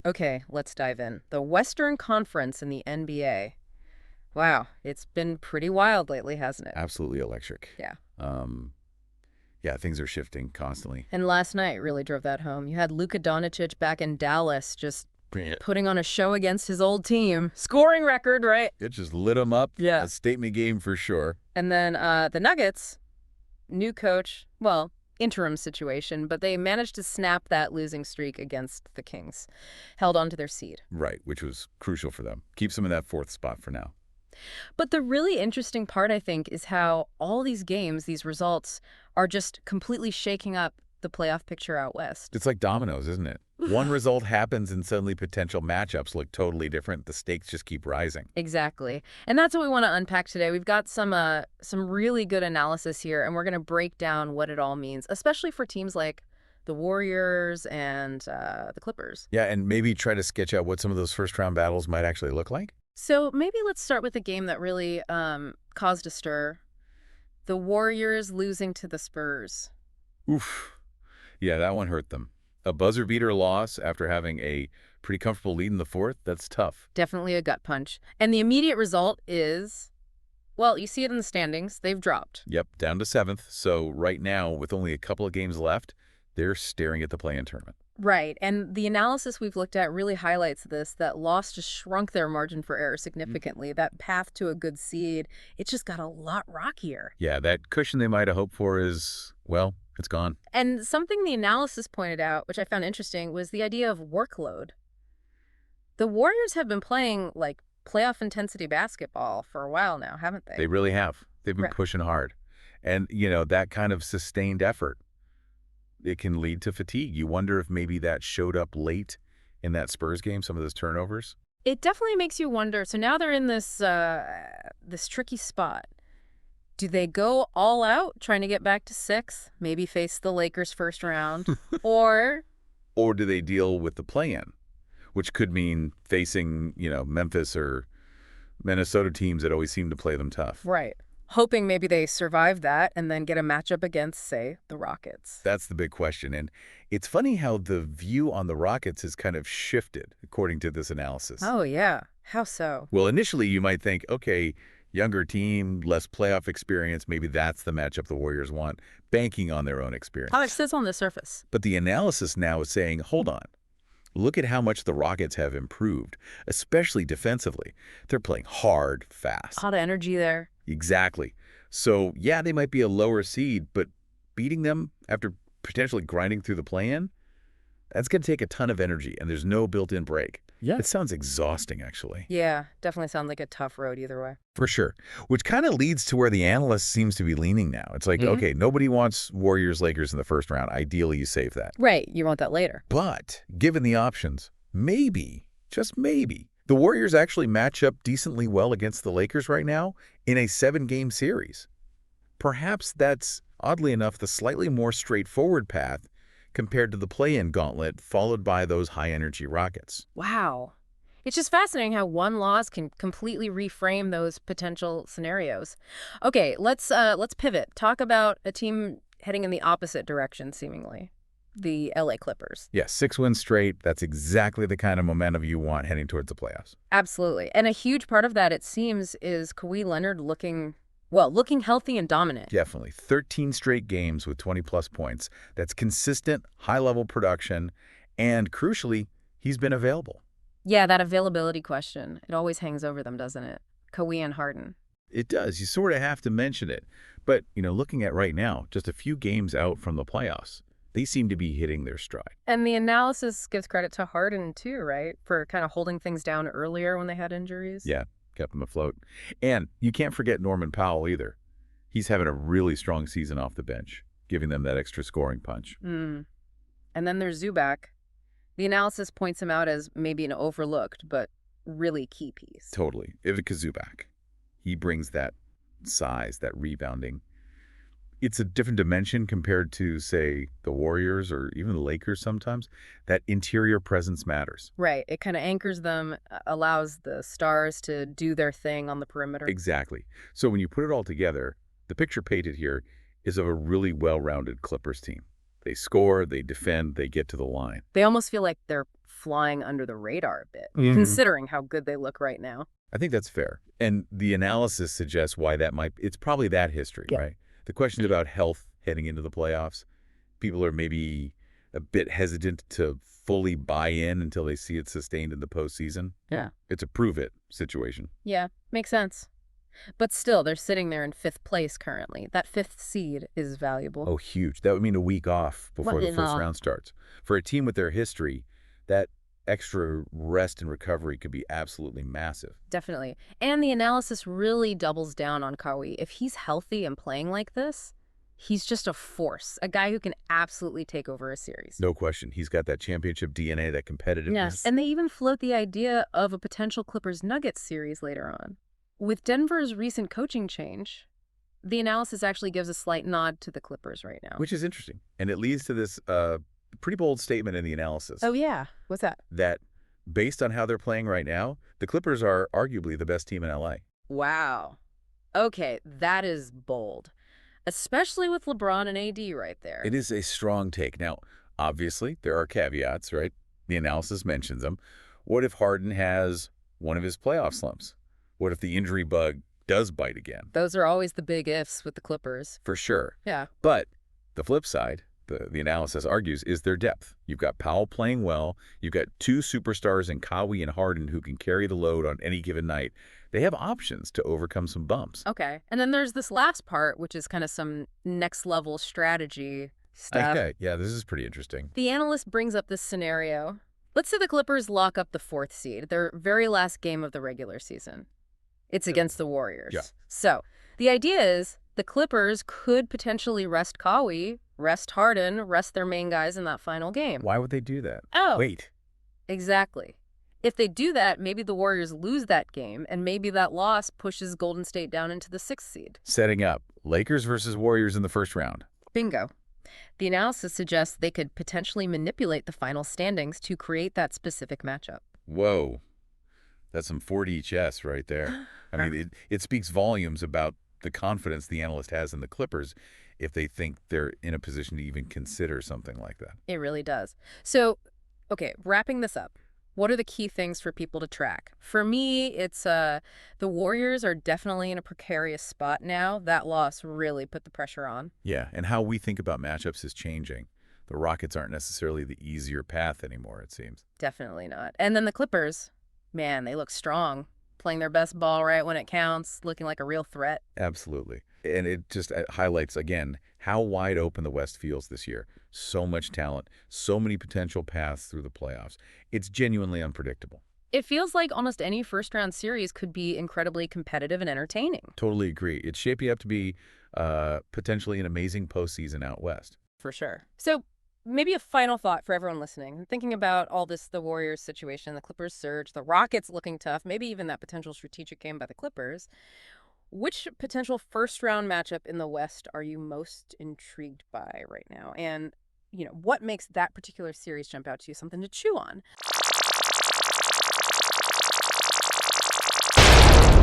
Okay, let's dive in. The Western Conference in the NBA. Wow, it's been pretty wild lately, hasn't it? Absolutely electric. Yeah. Um, yeah, things are shifting constantly. And last night really drove that home. You had Luka Doncic back in Dallas just Yeah. putting on a show against his old team. Scoring record, right? It just lit them up. Yeah. A statement game for sure. And then the Nuggets, new coach, well, interim situation, but they managed to snap that losing streak against the Kings. Held on to their seed. Right, which was crucial for them. Keeps them in that fourth spot for now. But the really interesting part, I think, is how all these games, these results, are just completely shaking up the playoff picture out west. It's like dominoes, isn't it? One result happens and suddenly potential matchups look totally different. The stakes just keep rising. Exactly. And that's what we want to unpack today. We've got some really good analysis here, and we're going to break down what it all means, especially for teams like the Warriors and the Clippers. Yeah, and maybe try to sketch out what some of those first-round battles might actually look like. So maybe let's start with a game that really caused a stir. The Warriors losing to the Spurs. Oof. Yeah, that one hurt them. A buzzer-beater loss after having a pretty comfortable lead in the fourth, that's tough. Definitely a gut punch. And the immediate result is, well, you see it in the standings. They've dropped. Yep, down to seventh. So right now, with only a couple of games left, they're staring at the play-in tournament. Right. And the analysis we've looked at really highlights this, that loss just shrunk their margin for error significantly. That path to a good seed, it just got a lot rockier. Yeah, that cushion they might have hoped for is, well, it's gone. And something the analysis pointed out, which I found interesting, was the idea of workload. The Warriors have been playing like playoff intensity basketball for a while now, haven't they? They really have. They've been Right. pushing hard. And, that kind of sustained effort, it can lead to fatigue. You wonder if maybe that showed up late in that Spurs game, some of those turnovers. It definitely makes you wonder. So now they're in this tricky spot. Do they go all out trying to get back to six, maybe face the Lakers first round, or Or do they deal with the play-in, which could mean facing, Memphis or Minnesota teams that always seem to play them tough. right, hoping maybe they survive that and then get a matchup against, say, the Rockets? That's the big question. And it's funny how the view on the Rockets has kind of shifted, according to this analysis. Oh yeah, how so? Well, initially you might think, okay, younger team, less playoff experience, maybe that's the matchup the Warriors want, banking on their own experience. How it says on the surface. But the analysis now is saying, hold on, look at how much the Rockets have improved, especially defensively. They're playing hard, fast. A lot of energy there. Exactly. So, yeah, they might be a lower seed, but beating them after potentially grinding through the play-in, that's going to take a ton of energy, and there's no built-in break. Yeah. It sounds exhausting, actually. Yeah, definitely sounds like a tough road either way. For sure. Which kind of leads to where the analyst seems to be leaning now. It's like, okay, nobody wants Warriors-Lakers in the first round. Ideally, you save that. Right, you want that later. But given the options, maybe, just maybe, the Warriors actually match up decently well against the Lakers right now in a 7-game series. Perhaps that's, oddly enough, the slightly more straightforward path compared to the play-in gauntlet followed by those high-energy Rockets. Wow. It's just fascinating how one loss can completely reframe those potential scenarios. Okay, let's pivot. Talk about a team heading in the opposite direction, seemingly. The LA Clippers. Yeah, 6 wins straight. That's exactly the kind of momentum you want heading towards the playoffs. Absolutely. And a huge part of that, it seems, is Kawhi Leonard looking healthy and dominant. Definitely. 13 straight games with 20-plus points. That's consistent, high-level production, and crucially, he's been available. Yeah, that availability question, it always hangs over them, doesn't it? Kawhi and Harden. It does. You sort of have to mention it. But, looking at right now, just a few games out from the playoffs, they seem to be hitting their stride. And the analysis gives credit to Harden, too, right? For kind of holding things down earlier when they had injuries. Yeah, kept them afloat. And you can't forget Norman Powell either. He's having a really strong season off the bench, giving them that extra scoring punch. And then there's Zubac. The analysis points him out as maybe an overlooked, but really key piece. Totally. Ivica Zubac. He brings that size, that rebounding. It's a different dimension compared to, say, the Warriors or even the Lakers sometimes. That interior presence matters. Right. It kind of anchors them, allows the stars to do their thing on the perimeter. Exactly. So when you put it all together, the picture painted here is of a really well-rounded Clippers team. They score, they defend, they get to the line. They almost feel like they're flying under the radar a bit, considering how good they look right now. I think that's fair. And the analysis suggests why that might, it's probably that history, Yeah. right? The questions about health heading into the playoffs, people are maybe a bit hesitant to fully buy in until they see it sustained in the postseason. Yeah. It's a prove it situation. Yeah, makes sense. But still, they're sitting there in 5th place currently. That 5th seed is valuable. Oh, huge. That would mean a week off before the first Well, round starts. For a team with their history, that extra rest and recovery could be absolutely massive. definitely. And the analysis really doubles down on Kawhi. If he's healthy and playing like this, he's just a force, a guy who can absolutely take over a series. No question. He's got that championship DNA, that competitiveness. Yes, and they even float the idea of a potential Clippers-Nuggets series later on. With Denver's recent coaching change, the analysis actually gives a slight nod to the Clippers right now. Which is interesting. And it leads to this pretty bold statement in the analysis Oh, yeah. What's that? that based on how they're playing right now, the Clippers are arguably the best team in LA. Wow. Okay, that is bold. Especially with LeBron and AD right there. It is a strong take. Now, obviously, there are caveats, right? The analysis mentions them. What if Harden has one of his playoff slumps? What if the injury bug does bite again? Those are always the big ifs with the Clippers. For sure. Yeah. But the flip side, the analysis argues, is their depth. You've got Powell playing well. You've got two superstars in Kawhi and Harden who can carry the load on any given night. They have options to overcome some bumps. Okay. And then there's this last part, which is kind of some next level strategy stuff. Okay, yeah, this is pretty interesting. The analyst brings up this scenario. Let's say the Clippers lock up the 4th seed, their very last game of the regular season. It's against the Warriors. Yeah. So the idea is the Clippers could potentially rest Kawhi, rest Harden, rest their main guys in that final game. Why would they do that? Oh, Wait. exactly. If they do that, maybe the Warriors lose that game, and maybe that loss pushes Golden State down into the 6th seed. Setting up Lakers versus Warriors in the first round. Bingo. The analysis suggests they could potentially manipulate the final standings to create that specific matchup. Whoa. That's some 4D chess right there. I mean, it speaks volumes about the confidence the analyst has in the Clippers if they think they're in a position to even consider something like that. It really does. So, okay, wrapping this up, what are the key things for people to track? For me, it's the Warriors are definitely in a precarious spot now. That loss really put the pressure on. Yeah, and how we think about matchups is changing. The Rockets aren't necessarily the easier path anymore, it seems. Definitely not. And then the Clippers, man, they look strong, playing their best ball right when it counts, looking like a real threat. Absolutely. And it just highlights, again, how wide open the West feels this year. So much talent, so many potential paths through the playoffs. It's genuinely unpredictable. It feels like almost any first-round series could be incredibly competitive and entertaining. Totally agree. It's shaping up to be potentially an amazing postseason out West. For sure. So maybe a final thought for everyone listening. Thinking about all this, the Warriors situation, the Clippers surge, the Rockets looking tough, maybe even that potential strategic game by the Clippers. Which potential first-round matchup in the West are you most intrigued by right now? And, what makes that particular series jump out to you, something to chew on?